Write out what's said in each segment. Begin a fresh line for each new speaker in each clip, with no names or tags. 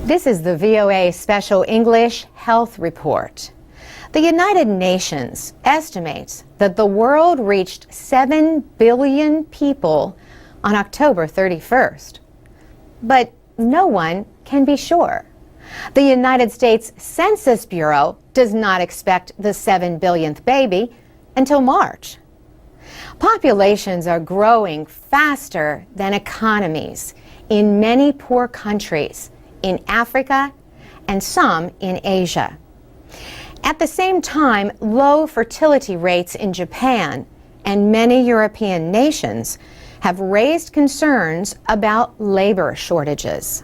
This is the VOA Special English Health Report. The United Nations estimates that the world reached 7 billion people on October 31st. But no one can be sure. The United States Census Bureau does not expect the 7 billionth baby until March. Populations are growing faster than economies in many poor countries, in Africa and some in Asia. At the same time, low fertility rates in Japan and many European nations have raised concerns about labor shortages.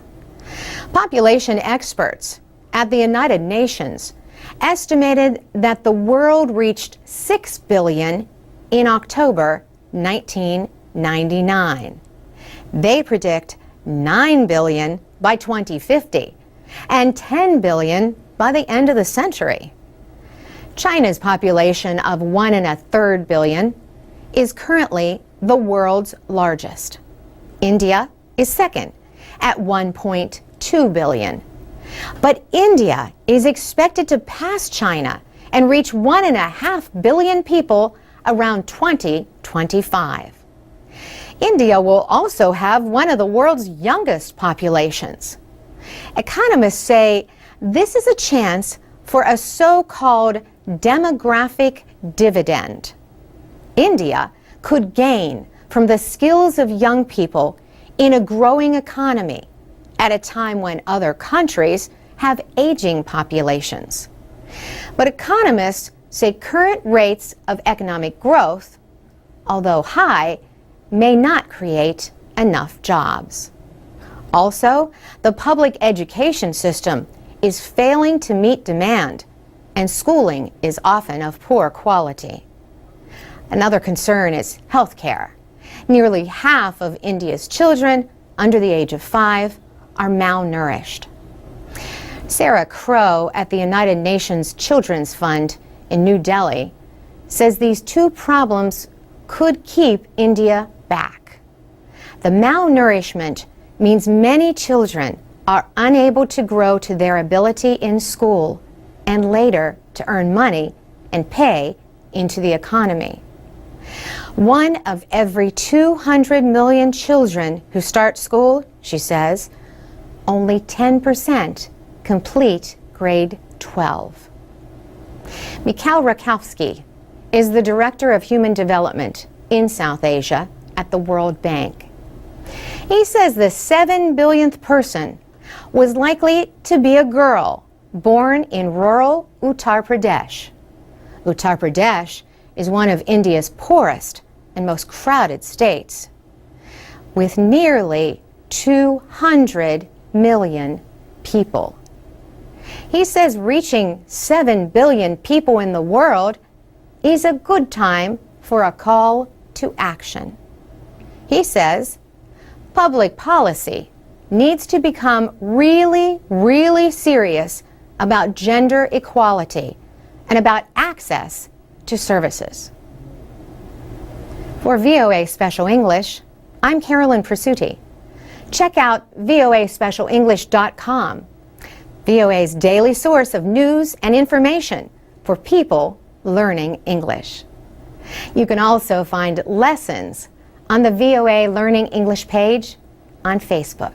Population experts at the United Nations estimated that the world reached 6 billion in October 1999. They predict 9 billion by 2050 and 10 billion by the end of the century. China's population of 1.33 billion is currently the world's largest. India is second at 1.2 billion. But India is expected to pass China and reach 1.5 billion people around 2025. India will also have one of the world's youngest populations. Economists say this is a chance for a so-called demographic dividend. India could gain from the skills of young people in a growing economy at a time when other countries have aging populations. But economists say current rates of economic growth, although high, may not create enough jobs. Also, the public education system is failing to meet demand, and schooling is often of poor quality. Another concern is health care. Nearly half of India's children under the age of 5 are malnourished. Sarah Crow at the United Nations Children's Fund in New Delhi says these two problems could keep India back. The malnourishment means many children are unable to grow to their ability in school and later to earn money and pay into the economy. 1 of every 200 million children who start school, she says, only 10% complete grade 12. Mikhail Rakowski is the Director of Human Development in South Asia at the World Bank. He says the 7 billionth person was likely to be a girl born in rural Uttar Pradesh. Uttar Pradesh is one of India's poorest and most crowded states, with nearly 200 million people. He says reaching 7 billion people in the world is a good time for a call to action. He says public policy needs to become really serious about gender equality and about access to services. For VOA Special English, I'm Carolyn Prasuti. Check out voaspecialenglish.com, VOA's daily source of news and information for people learning English. You can also find lessons on the VOA Learning English page on Facebook.